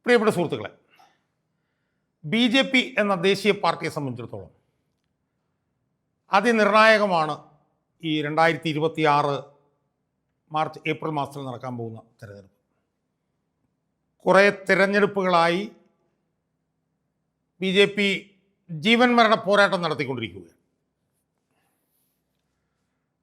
പ്രിയപ്പെട്ട സുഹൃത്തുക്കളെ, BJP എന്ന ദേശീയ പാർട്ടിയെ സംബന്ധിച്ചിടത്തോളം അതിനിർണായകമാണ് ഈ 2026 മാർച്ച് ഏപ്രിൽ മാസത്തിൽ നടക്കാൻ പോകുന്ന തെരഞ്ഞെടുപ്പ്. കുറേ തെരഞ്ഞെടുപ്പുകളായി BJP ജീവൻ മരണ പോരാട്ടം നടത്തിക്കൊണ്ടിരിക്കുകയാണ്.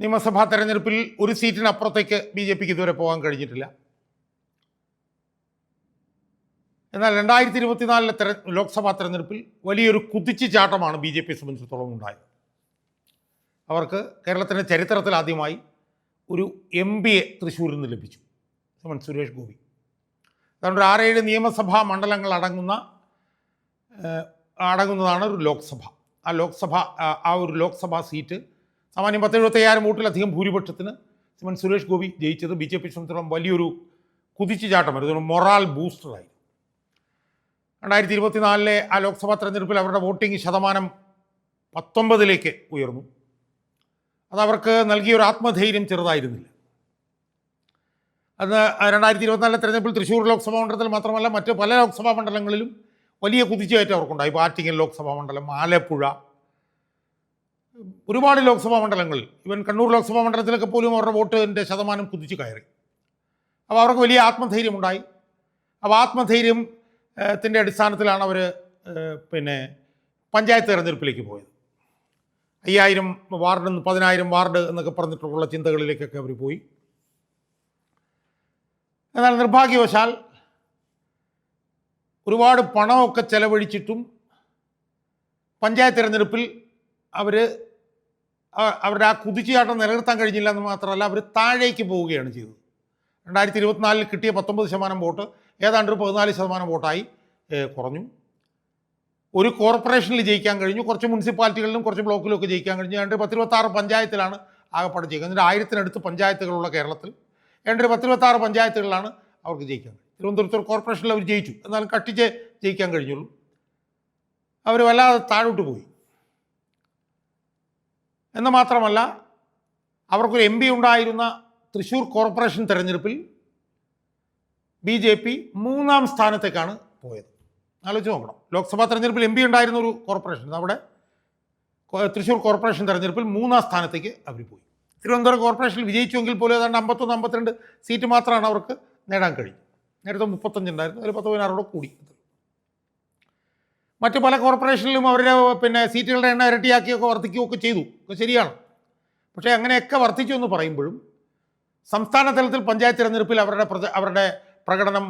നിയമസഭാ തെരഞ്ഞെടുപ്പിൽ ഒരു സീറ്റിനപ്പുറത്തേക്ക് BJPക്ക് ഇതുവരെ പോകാൻ കഴിഞ്ഞിട്ടില്ല. എന്നാൽ 2024 ലോക്സഭാ തെരഞ്ഞെടുപ്പിൽ വലിയൊരു കുതിച്ചുചാട്ടമാണ് BJPയെ സംബന്ധിച്ചിടത്തോളം ഉണ്ടായത്. അവർക്ക് കേരളത്തിൻ്റെ ചരിത്രത്തിൽ ആദ്യമായി ഒരു MP തൃശ്ശൂരിൽ നിന്ന് ലഭിച്ചു. സുരേഷ് ഗോപി. അതുകൊണ്ട് 6-7 നിയമസഭാ മണ്ഡലങ്ങൾ അടങ്ങുന്നതാണ് ഒരു ലോക്സഭ. ആ ഒരു ലോക്സഭാ സീറ്റ് സാമാന്യം 10,75,000 വോട്ടിലധികം ഭൂരിപക്ഷത്തിന് സുരേഷ് ഗോപി ജയിച്ചത് BJPയെ സംബന്ധിച്ചിടത്തോളം വലിയൊരു കുതിച്ചുചാട്ടമായിരുന്നു. ഒരു മൊറാൽ ബൂസ്റ്ററായി. 2024 ആ ലോക്സഭാ തെരഞ്ഞെടുപ്പിൽ അവരുടെ വോട്ടിംഗ് ശതമാനം 19 ഉയർന്നു. അതവർക്ക് നൽകിയൊരു ആത്മധൈര്യം ചെറുതായിരുന്നില്ല. അത് 2024 തെരഞ്ഞെടുപ്പിൽ തൃശ്ശൂർ ലോക്സഭാ മണ്ഡലത്തിൽ മാത്രമല്ല മറ്റ് പല ലോക്സഭാ മണ്ഡലങ്ങളിലും വലിയ കുതിച്ചുകയറ്റം അവർക്കുണ്ടായി. ആറ്റിങ്ങൽ ലോക്സഭാ മണ്ഡലം, ആലപ്പുഴ, ഒരുപാട് ലോക്സഭാ മണ്ഡലങ്ങളിൽ, ഇവൻ കണ്ണൂർ ലോക്സഭാ മണ്ഡലത്തിലൊക്കെ പോലും അവരുടെ വോട്ടിൻ്റെ ശതമാനം കുതിച്ചു കയറി. അപ്പോൾ അവർക്ക് വലിയ ആത്മധൈര്യമുണ്ടായി. അപ്പോൾ ആത്മധൈര്യത്തിൻ്റെ അടിസ്ഥാനത്തിലാണ് അവർ പഞ്ചായത്ത് തെരഞ്ഞെടുപ്പിലേക്ക് പോയത്. 5,000 വാർഡ് 10,000 വാർഡ് എന്നൊക്കെ പറഞ്ഞിട്ടുള്ള ചിന്തകളിലേക്കൊക്കെ അവർ പോയി. എന്നാൽ നിർഭാഗ്യവശാൽ ഒരുപാട് പണമൊക്കെ ചെലവഴിച്ചിട്ടും പഞ്ചായത്ത് തെരഞ്ഞെടുപ്പിൽ അവരുടെ ആ കുതിച്ചുചാട്ടം നിലനിർത്താൻ കഴിഞ്ഞില്ല എന്ന് മാത്രമല്ല, അവർ താഴേക്ക് പോവുകയാണ് ചെയ്തത്. 2024 കിട്ടിയ 19% വോട്ട് ഏതാണ്ട് ഒരു 14% വോട്ടായി കുറഞ്ഞു. ഒരു കോർപ്പറേഷനിൽ ജയിക്കാൻ കഴിഞ്ഞു, കുറച്ച് മുനിസിപ്പാലിറ്റികളിലും കുറച്ച് ബ്ലോക്കിലും ഒക്കെ ജയിക്കാൻ കഴിഞ്ഞു. 126 പഞ്ചായത്തിലാണ് ആകെപ്പാടെ ജയിക്കുന്നത്. 1000-നടുത്ത് പഞ്ചായത്തുകളുള്ള കേരളത്തിൽ 126 പഞ്ചായത്തുകളിലാണ് അവർക്ക് ജയിക്കാൻ കഴിഞ്ഞത്. തിരുവനന്തപുരത്ത് കോർപ്പറേഷനിൽ അവർ ജയിച്ചു, എന്നാലും കട്ടിച്ച് ജയിക്കാൻ കഴിഞ്ഞുള്ളൂ. അവർ വല്ലാതെ താഴോട്ട് പോയി. എന്ന് മാത്രമല്ല, അവർക്കൊരു MP ഉണ്ടായിരുന്ന തൃശ്ശൂർ കോർപ്പറേഷൻ തെരഞ്ഞെടുപ്പിൽ BJP 3-ാം സ്ഥാനത്തേക്കാണ് പോയത്. ആലോചിച്ച് നോക്കണം. ലോക്സഭാ തെരഞ്ഞെടുപ്പിൽ MP ഉണ്ടായിരുന്ന ഒരു കോർപ്പറേഷൻ, അവിടെ തൃശ്ശൂർ കോർപ്പറേഷൻ തെരഞ്ഞെടുപ്പിൽ 3-ാം സ്ഥാനത്തേക്ക് അവർ പോയി. തിരുവനന്തപുരം കോർപ്പറേഷനിൽ വിജയിച്ചുവെങ്കിൽ പോലും ഏതാണ്ട് 51-52 സീറ്റ് മാത്രമാണ് അവർക്ക് നേടാൻ കഴിയും. നേരത്തെ 35 ഉണ്ടായിരുന്നു, അതിൽ 10-16 കൂടി. മറ്റ് പല കോർപ്പറേഷനിലും അവരുടെ സീറ്റുകളുടെ എണ്ണം ഇരട്ടിയാക്കിയൊക്കെ വർദ്ധിക്കുകയൊക്കെ ചെയ്തു. ശരിയാണ്. പക്ഷേ അങ്ങനെയൊക്കെ വർദ്ധിച്ചു എന്ന് പറയുമ്പോഴും സംസ്ഥാന തലത്തിൽ പഞ്ചായത്ത് തിരഞ്ഞെടുപ്പിൽ അവരുടെ പ്രകടനം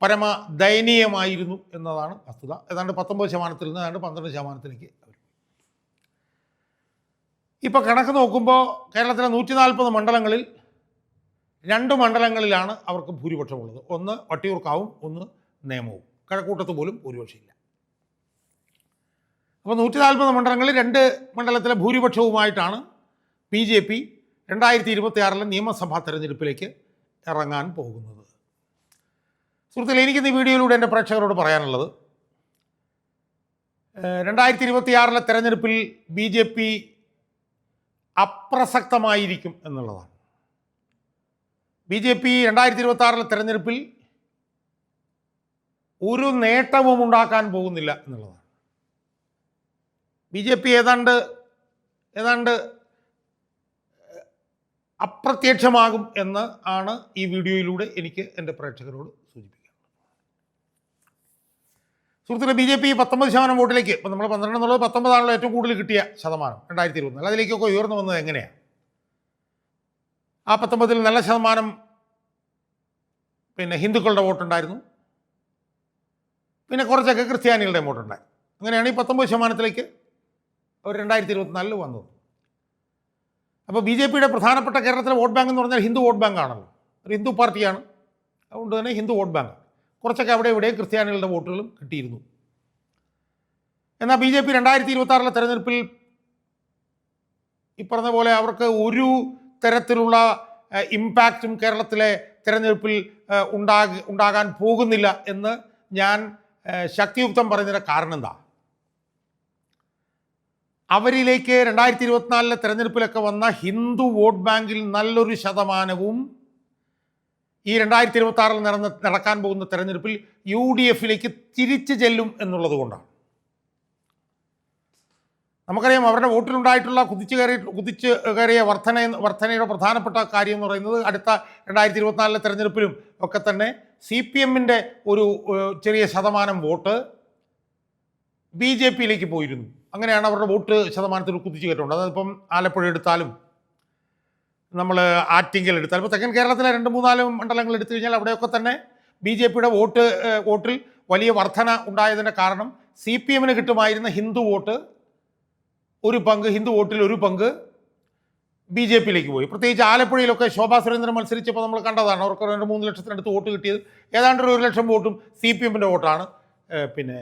പരമ ദയനീയമായിരുന്നു എന്നതാണ് വസ്തുത. ഏതാണ്ട് 19% നിന്ന് ഏതാണ്ട് 12%ലേക്ക് അവർ. ഇപ്പോൾ കണക്ക് നോക്കുമ്പോൾ കേരളത്തിലെ 140 മണ്ഡലങ്ങളിൽ 2 മണ്ഡലങ്ങളിലാണ് അവർക്ക് ഭൂരിപക്ഷമുള്ളത്. ഒന്ന് വട്ടിയൂർക്കാവും, ഒന്ന് നേമവും. കഴക്കൂട്ടത്ത് പോലും ഭൂരിപക്ഷമില്ല. അപ്പോൾ 140 മണ്ഡലങ്ങളിൽ 2 മണ്ഡലത്തിലെ ഭൂരിപക്ഷവുമായിട്ടാണ് BJP 2026 നിയമസഭാ തെരഞ്ഞെടുപ്പിലേക്ക് ഇറങ്ങാൻ പോകുന്നത്. സുഹൃത്തുക്കളെ, എനിക്കിന്ന് ഈ വീഡിയോയിലൂടെ എൻ്റെ പ്രേക്ഷകരോട് പറയാനുള്ളത്, 2026 തെരഞ്ഞെടുപ്പിൽ BJP അപ്രസക്തമായിരിക്കും എന്നുള്ളതാണ്. BJP 2026 തെരഞ്ഞെടുപ്പിൽ ഒരു നേട്ടവും ഉണ്ടാക്കാൻ പോകുന്നില്ല എന്നുള്ളതാണ്. BJP ഏതാണ്ട് അപ്രത്യക്ഷമാകും എന്ന് ആണ് ഈ വീഡിയോയിലൂടെ എനിക്ക് എൻ്റെ പ്രേക്ഷകരോട് സൂചിപ്പിക്കുക. സുഹൃത്തുക്കളെ, BJP 19% വോട്ടിലേക്ക്, ഇപ്പം നമ്മൾ 12 എന്നുള്ളത് 19 ഏറ്റവും കൂടുതൽ കിട്ടിയ ശതമാനം 2024. അതിലേക്കൊക്കെ ഉയർന്നു വന്നത് എങ്ങനെയാണ്? ആ 19 നല്ല ശതമാനം ഹിന്ദുക്കളുടെ വോട്ടുണ്ടായിരുന്നു, പിന്നെ കുറച്ചൊക്കെ ക്രിസ്ത്യാനികളുടെ വോട്ടുണ്ടായിരുന്നു. അങ്ങനെയാണ് ഈ 19% അവർ 2024 വന്നത്. അപ്പോൾ BJPയുടെ പ്രധാനപ്പെട്ട കേരളത്തിലെ വോട്ട് ബാങ്ക് എന്ന് പറഞ്ഞാൽ ഹിന്ദു വോട്ട് ബാങ്ക് ആണല്ലോ. ഒരു ഹിന്ദു പാർട്ടിയാണ്. അതുകൊണ്ട് തന്നെ ഹിന്ദു വോട്ട് ബാങ്ക്. കുറച്ചൊക്കെ അവിടെ ഇവിടെ ക്രിസ്ത്യാനികളുടെ വോട്ടുകളും കിട്ടിയിരുന്നു. എന്നാൽ BJP 2026 തെരഞ്ഞെടുപ്പിൽ ഈ പറഞ്ഞ പോലെ അവർക്ക് ഒരു തരത്തിലുള്ള ഇമ്പാക്റ്റും കേരളത്തിലെ തെരഞ്ഞെടുപ്പിൽ ഉണ്ടാകാൻ പോകുന്നില്ല എന്ന് ഞാൻ ശക്തിയുക്തം പറയുന്നതിൻ്റെ കാരണം എന്താ? അവരിലേക്ക് 2024 തെരഞ്ഞെടുപ്പിലൊക്കെ വന്ന ഹിന്ദു വോട്ട് ബാങ്കിൽ നല്ലൊരു ശതമാനവും ഈ 2026 നടക്കാൻ പോകുന്ന തെരഞ്ഞെടുപ്പിൽ UDFിലേക്ക് തിരിച്ചു ചെല്ലും എന്നുള്ളത് കൊണ്ടാണ്. നമുക്കറിയാം അവരുടെ വോട്ടിലുണ്ടായിട്ടുള്ള കുതിച്ച് കയറിയ വർധനയുടെ പ്രധാനപ്പെട്ട കാര്യം എന്ന് പറയുന്നത് അടുത്ത 2024 തെരഞ്ഞെടുപ്പിലും ഒക്കെ തന്നെ CPMൻ്റെ ഒരു ചെറിയ ശതമാനം വോട്ട് BJPയിലേക്ക് പോയിരുന്നു. അങ്ങനെയാണ് അവരുടെ വോട്ട് ശതമാനത്തിൽ കുതിച്ചു കയറ്റുന്നത്. അതിപ്പം ആലപ്പുഴ എടുത്താലും നമ്മൾ ആറ്റിങ്കൽ എടുത്താലും ഇപ്പോൾ തെക്കൻ കേരളത്തിലെ 2-3-4 മണ്ഡലങ്ങൾ എടുത്തു കഴിഞ്ഞാൽ അവിടെയൊക്കെ തന്നെ BJPയുടെ വോട്ടിൽ വലിയ വർധന ഉണ്ടായതിൻ്റെ കാരണം CPMന് കിട്ടുമായിരുന്ന ഹിന്ദു വോട്ടിൽ ഒരു പങ്ക് BJPയിലേക്ക് പോയി. പ്രത്യേകിച്ച് ആലപ്പുഴയിലൊക്കെ ശോഭാ സുരേന്ദ്രൻ മത്സരിച്ചപ്പോൾ നമ്മൾ കണ്ടതാണ്. അവർക്ക് 2-3 ലക്ഷത്തിനടുത്ത് വോട്ട് കിട്ടിയത്. ഏതാണ്ട് 1 ലക്ഷം വോട്ടും CPMൻ്റെ വോട്ടാണ് പിന്നെ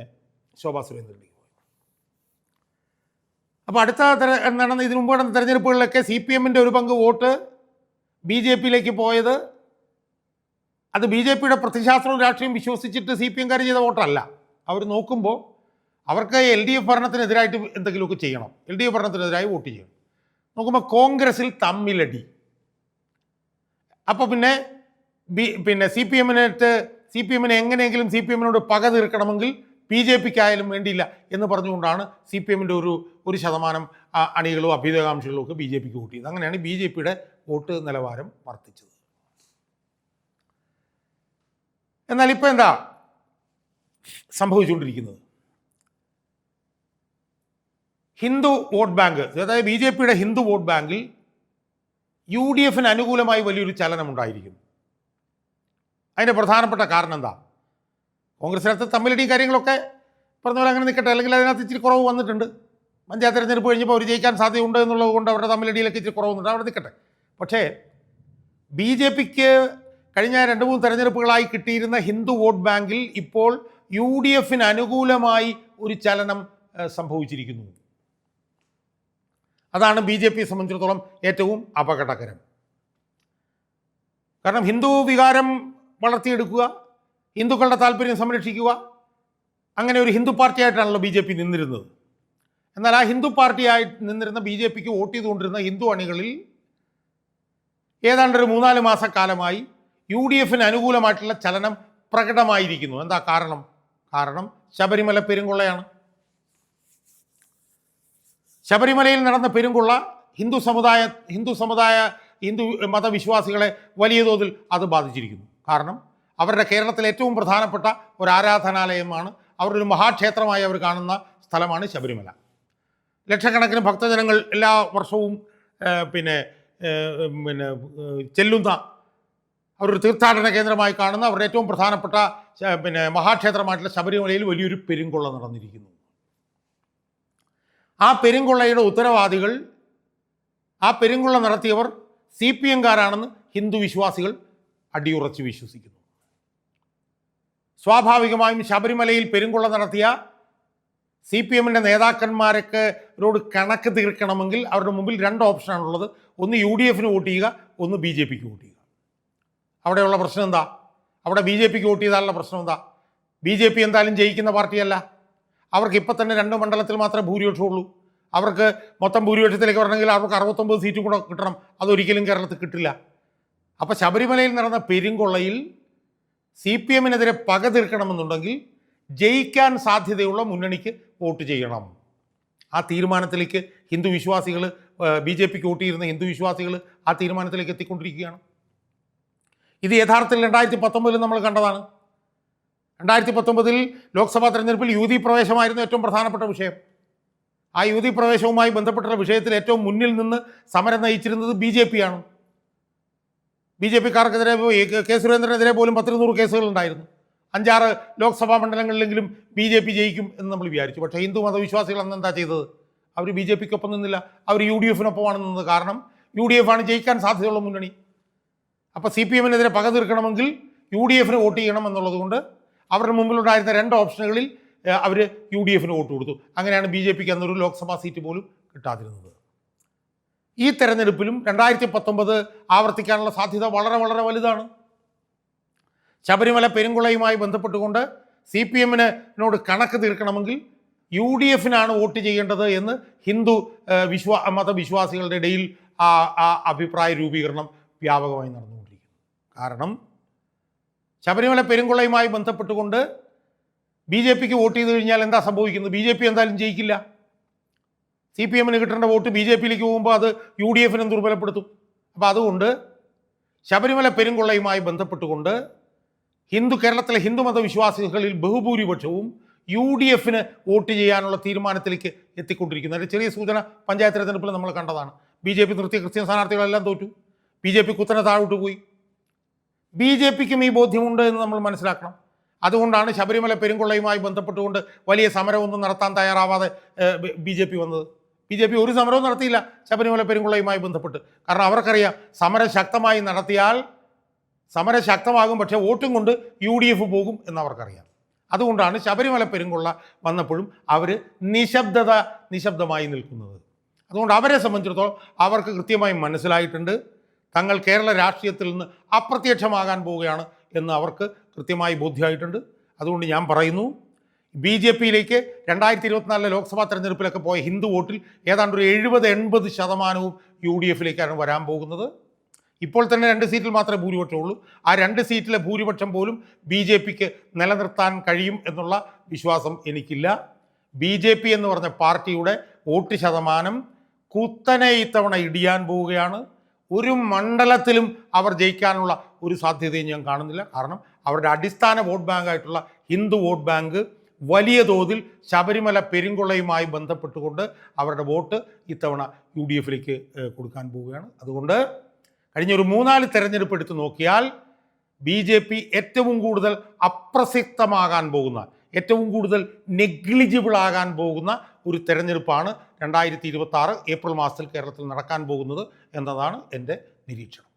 ശോഭാ സുരേന്ദ്രനിലേക്ക് പോയത്. അപ്പോൾ ഇതിനു മുമ്പ് നടന്ന തെരഞ്ഞെടുപ്പുകളിലൊക്കെ CPMൻ്റെ ഒരു പങ്ക് വോട്ട് BJPയിലേക്ക് പോയത് അത് BJPയുടെ പ്രത്യശാസ്ത്രവും രാഷ്ട്രീയം വിശ്വസിച്ചിട്ട് CPMകാർ ചെയ്ത വോട്ടല്ല. അവർ നോക്കുമ്പോൾ അവർക്ക് LDF ഭരണത്തിനെതിരായിട്ട് എന്തെങ്കിലുമൊക്കെ ചെയ്യണം, LDF ഭരണത്തിനെതിരായി വോട്ട് ചെയ്യണം. നോക്കുമ്പോൾ കോൺഗ്രസിൽ തമ്മിലടി. അപ്പോൾ പിന്നെ CPMനെ എങ്ങനെയെങ്കിലും CPMനോട് പക തീർക്കണമെങ്കിൽ BJPക്കായാലും വേണ്ടിയില്ല എന്ന് പറഞ്ഞുകൊണ്ടാണ് CPMൻ്റെ ഒരു ശതമാനം അണികളും അഭ്യുദയകാംക്ഷികളും ഒക്കെ BJPക്ക് വോട്ട് ചെയ്തത്. അങ്ങനെയാണ് BJPയുടെ വോട്ട് നിലവാരം വർദ്ധിച്ചത്. എന്നാൽ ഇപ്പോൾ എന്താ സംഭവിച്ചുകൊണ്ടിരിക്കുന്നത്? ഹിന്ദു വോട്ട് ബാങ്ക്, അതായത് BJPയുടെ ഹിന്ദു വോട്ട് ബാങ്കിൽ UDFന് അനുകൂലമായി വലിയൊരു ചലനമുണ്ടായിരിക്കുന്നു. അതിൻ്റെ പ്രധാനപ്പെട്ട കാരണം എന്താ? കോൺഗ്രസിനകത്ത് തമ്മിലടിയും കാര്യങ്ങളൊക്കെ പറഞ്ഞ പോലെ അങ്ങനെ നിൽക്കട്ടെ, അല്ലെങ്കിൽ അതിനകത്ത് ഇച്ചിരി കുറവ് വന്നിട്ടുണ്ട്. പഞ്ചായത്ത് തെരഞ്ഞെടുപ്പ് കഴിഞ്ഞപ്പോൾ അവർ ജയിക്കാൻ സാധ്യതയുണ്ട് എന്നുള്ളത് കൊണ്ട് അവരുടെ തമ്മിലടിയിലൊക്കെ ഇച്ചിരി കുറവുണ്ട്, അവിടെ നിൽക്കട്ടെ. പക്ഷേ BJPക്ക് കഴിഞ്ഞ 2-3 തെരഞ്ഞെടുപ്പുകളായി കിട്ടിയിരുന്ന ഹിന്ദു വോട്ട് ബാങ്കിൽ ഇപ്പോൾ UDFന് അനുകൂലമായി ഒരു ചലനം സംഭവിച്ചിരിക്കുന്നു. അതാണ് BJPയെ സംബന്ധിച്ചിടത്തോളം ഏറ്റവും അപകടകരം. കാരണം ഹിന്ദു വികാരം വളർത്തിയെടുക്കുക, ഹിന്ദുക്കളുടെ താല്പര്യം സംരക്ഷിക്കുക, അങ്ങനെ ഒരു ഹിന്ദു പാർട്ടിയായിട്ടാണല്ലോ BJP നിന്നിരുന്നത്. എന്നാൽ ആ ഹിന്ദു പാർട്ടിയായി നിന്നിരുന്ന BJPക്ക് വോട്ട് ചെയ്തുകൊണ്ടിരുന്ന ഹിന്ദു അണികളിൽ ഏതാണ്ട് ഒരു 3-4 മാസക്കാലമായി UDFന് അനുകൂലമായിട്ടുള്ള ചലനം പ്രകടമായിരിക്കുന്നു. എന്താ കാരണം ശബരിമല പെരുങ്കൊള്ളയാണ്. ശബരിമലയിൽ നടന്ന പെരുങ്കൊള്ള ഹിന്ദു മതവിശ്വാസികളെ വലിയ തോതിൽ അത് ബാധിച്ചിരിക്കുന്നു. കാരണം അവരുടെ കേരളത്തിലെ ഏറ്റവും പ്രധാനപ്പെട്ട ഒരു ആരാധനാലയമാണ്, അവരുടെ ഒരു മഹാക്ഷേത്രമായി അവർ കാണുന്ന സ്ഥലമാണ് ശബരിമല. ലക്ഷക്കണക്കിന് ഭക്തജനങ്ങൾ എല്ലാ വർഷവും ചെല്ലുന്ന അവരൊരു തീർത്ഥാടന കേന്ദ്രമായി കാണുന്ന അവരുടെ ഏറ്റവും പ്രധാനപ്പെട്ട മഹാക്ഷേത്രമായിട്ടുള്ള ശബരിമലയിൽ വലിയൊരു പെരുങ്കൊള്ള നടന്നിരിക്കുന്നു. ആ പെരുങ്കൊള്ളയുടെ ഉത്തരവാദികൾ, ആ പെരുങ്കൊള്ള നടത്തിയവർ CPMകാരാണെന്ന് ഹിന്ദു വിശ്വാസികൾ അടിയുറച്ച് വിശ്വസിക്കുന്നു. സ്വാഭാവികമായും ശബരിമലയിൽ പെരുങ്കൊള്ള നടത്തിയ CPMൻ്റെ നേതാക്കന്മാരോട് കണക്ക് തീർക്കണമെങ്കിൽ അവരുടെ മുമ്പിൽ 2 ഓപ്ഷനാണുള്ളത്. ഒന്ന് UDFന് വോട്ട് ചെയ്യുക, ഒന്ന് BJPക്ക് വോട്ട് ചെയ്യുക. അവിടെയുള്ള പ്രശ്നം എന്താ? അവിടെ BJPക്ക് വോട്ട് ചെയ്താലുള്ള പ്രശ്നം എന്താ? BJP എന്തായാലും ജയിക്കുന്ന പാർട്ടിയല്ല. അവർക്ക് ഇപ്പം തന്നെ 2 മണ്ഡലത്തിൽ മാത്രമേ ഭൂരിപക്ഷമുള്ളൂ. അവർക്ക് മൊത്തം ഭൂരിപക്ഷത്തിലേക്ക് വരണമെങ്കിൽ അവർക്ക് 69 സീറ്റും കൂടെ കിട്ടണം. അതൊരിക്കലും കേരളത്തിൽ കിട്ടില്ല. അപ്പോൾ ശബരിമലയിൽ നടന്ന പെരുങ്കൊള്ളയിൽ CPMനെതിരെ പക തീർക്കണമെന്നുണ്ടെങ്കിൽ ജയിക്കാൻ സാധ്യതയുള്ള മുന്നണിക്ക് വോട്ട് ചെയ്യണം. ആ തീരുമാനത്തിലേക്ക് ഹിന്ദു വിശ്വാസികൾ, BJPക്ക് വോട്ട് ചെയ്യുന്ന ഹിന്ദു വിശ്വാസികൾ ആ തീരുമാനത്തിലേക്ക് എത്തിക്കൊണ്ടിരിക്കുകയാണ്. ഇത് യഥാർത്ഥത്തിൽ 2019 നമ്മൾ കണ്ടതാണ്. 2019 ലോക്സഭാ തെരഞ്ഞെടുപ്പിൽ യുവതി പ്രവേശമായിരുന്നു ഏറ്റവും പ്രധാനപ്പെട്ട വിഷയം. ആ യുവതി പ്രവേശവുമായി ബന്ധപ്പെട്ടുള്ള വിഷയത്തിൽ ഏറ്റവും മുന്നിൽ നിന്ന് സമരം നയിച്ചിരുന്നത് BJPയാണ്. BJPക്കാർക്കെതിരെ കെ സുരേന്ദ്രനെതിരെ പോലും 10-100 കേസുകളുണ്ടായിരുന്നു. 5-6 ലോക്സഭാ മണ്ഡലങ്ങളിലെങ്കിലും BJP ജയിക്കും എന്ന് നമ്മൾ വിചാരിച്ചു. പക്ഷേ ഹിന്ദു മതവിശ്വാസികൾ അന്ന് എന്താ ചെയ്തത്? അവർ BJPക്കൊപ്പം നിന്നില്ല, അവർ UDFനൊപ്പമാണ് നിന്നത്. കാരണം UDF ആണ് ജയിക്കാൻ സാധ്യതയുള്ള മുന്നണി. അപ്പോൾ CPMനെതിരെ പക തീർക്കണമെങ്കിൽ UDFന് വോട്ട് ചെയ്യണം എന്നുള്ളത് കൊണ്ട് അവരുടെ മുമ്പിലുണ്ടായിരുന്ന 2 ഓപ്ഷനുകളിൽ അവർ UDFന് വോട്ട് കൊടുത്തു. അങ്ങനെയാണ് BJPക്ക് അന്നൊരു ലോക്സഭാ സീറ്റ് പോലും കിട്ടാതിരുന്നത്. ഈ തെരഞ്ഞെടുപ്പിലും 2019 ആവർത്തിക്കാനുള്ള സാധ്യത വളരെ വളരെ വലുതാണ്. ശബരിമല പെരുങ്കൊള്ളയുമായി ബന്ധപ്പെട്ടുകൊണ്ട് CPMനോട് കണക്ക് തീർക്കണമെങ്കിൽ UDFനാണ് വോട്ട് ചെയ്യേണ്ടത് എന്ന് ഹിന്ദു മതവിശ്വാസികളുടെ ഇടയിൽ ആ അഭിപ്രായ രൂപീകരണം വ്യാപകമായി നടന്നുകൊണ്ടിരിക്കുന്നു. കാരണം ശബരിമല പെരുങ്കൊള്ളയുമായി ബന്ധപ്പെട്ടുകൊണ്ട് ബി ജെ പിക്ക് വോട്ട് ചെയ്ത് കഴിഞ്ഞാൽ എന്താ സംഭവിക്കുന്നത്? ബി ജെ പി എന്തായാലും ജയിക്കില്ല. സി പി എമ്മിന് കിട്ടേണ്ട വോട്ട് ബി ജെ പിയിലേക്ക് പോകുമ്പോൾ അത് യു ഡി എഫിനും ദുർബലപ്പെടുത്തും. അപ്പോൾ അതുകൊണ്ട് ശബരിമല പെരുങ്കൊള്ളയുമായി ബന്ധപ്പെട്ടുകൊണ്ട് കേരളത്തിലെ ഹിന്ദുമത വിശ്വാസികളിൽ ബഹുഭൂരിപക്ഷവും യു ഡി എഫിന് വോട്ട് ചെയ്യാനുള്ള തീരുമാനത്തിലേക്ക് എത്തിക്കൊണ്ടിരിക്കുന്നത്. ഒരു ചെറിയ സൂചന പഞ്ചായത്ത് തെരഞ്ഞെടുപ്പിൽ നമ്മൾ കണ്ടതാണ്. ബി ജെ പി നിർത്തിയ ക്രിസ്ത്യൻ സ്ഥാനാർത്ഥികളെല്ലാം തോറ്റു. ബി ജെ പി കുത്തനെ താഴോട്ട് പോയി. ബി ജെ പിക്കും ഈ ബോധ്യമുണ്ട് എന്ന് നമ്മൾ മനസ്സിലാക്കണം. അതുകൊണ്ടാണ് ശബരിമല പെരുങ്കൊള്ളയുമായി ബന്ധപ്പെട്ടുകൊണ്ട് വലിയ സമരമൊന്നും നടത്താൻ തയ്യാറാവാതെ ബി ജെ പി വന്നത്. ബി ജെ പി ഒരു സമരവും നടത്തിയില്ല ശബരിമല പെരുങ്കൊള്ളയുമായി ബന്ധപ്പെട്ട്. കാരണം അവർക്കറിയാം സമരം ശക്തമായി നടത്തിയാൽ സമരം ശക്തമാകും, പക്ഷേ വോട്ടും കൊണ്ട് യു ഡി എഫ് പോകും എന്നവർക്കറിയാം. അതുകൊണ്ടാണ് ശബരിമല പെരുങ്കൊള്ള വന്നപ്പോഴും അവർ നിശബ്ദമായി നിൽക്കുന്നത്. അതുകൊണ്ട് അവരെ സംബന്ധിച്ചിടത്തോളം അവർക്ക് കൃത്യമായി മനസ്സിലായിട്ടുണ്ട് തങ്ങൾ കേരള രാഷ്ട്രീയത്തിൽ നിന്ന് അപ്രത്യക്ഷമാകാൻ പോവുകയാണ് എന്ന് അവർക്ക് കൃത്യമായി ബോധ്യമായിട്ടുണ്ട്. അതുകൊണ്ട് ഞാൻ പറയുന്നു, ബി ജെ പിയിലേക്ക് 2024 ലോക്സഭാ തെരഞ്ഞെടുപ്പിലൊക്കെ പോയ ഹിന്ദു വോട്ടിൽ ഏതാണ്ട് ഒരു 70-80% യു ഡി എഫിലേക്കാണ് വരാൻ പോകുന്നത്. ഇപ്പോൾ തന്നെ 2 സീറ്റിൽ മാത്രമേ ഭൂരിപക്ഷമുള്ളൂ. ആ 2 സീറ്റിലെ ഭൂരിപക്ഷം പോലും ബി ജെ പിക്ക് നിലനിർത്താൻ കഴിയും എന്നുള്ള വിശ്വാസം എനിക്കില്ല. ബി ജെ പി എന്ന് പറഞ്ഞ പാർട്ടിയുടെ വോട്ട് ശതമാനം കുത്തനെ ഇത്തവണ ഇടിയാൻ പോവുകയാണ്. ഒരു മണ്ഡലത്തിലും അവർ ജയിക്കാനുള്ള ഒരു സാധ്യതയും ഞാൻ കാണുന്നില്ല. കാരണം അവരുടെ അടിസ്ഥാന വോട്ട് ബാങ്കായിട്ടുള്ള ഹിന്ദു വോട്ട് ബാങ്ക് വലിയ തോതിൽ ശബരിമല പെരുങ്കൊള്ളയുമായി ബന്ധപ്പെട്ടുകൊണ്ട് അവരുടെ വോട്ട് ഇത്തവണ യു ഡി എഫിലേക്ക് കൊടുക്കാൻ പോവുകയാണ്. അതുകൊണ്ട് കഴിഞ്ഞൊരു 3-4 തെരഞ്ഞെടുപ്പ് എടുത്ത് നോക്കിയാൽ ബി ജെ പി ഏറ്റവും കൂടുതൽ അപ്രസക്തമാകാൻ പോകുന്ന, ഏറ്റവും കൂടുതൽ നെഗ്ലിജിബിൾ ആകാൻ പോകുന്ന ഒരു തെരഞ്ഞെടുപ്പാണ് 2026 ഏപ്രിൽ മാസത്തിൽ കേരളത്തിൽ നടക്കാൻ പോകുന്നത് എന്നതാണ് എൻ്റെ നിരീക്ഷണം.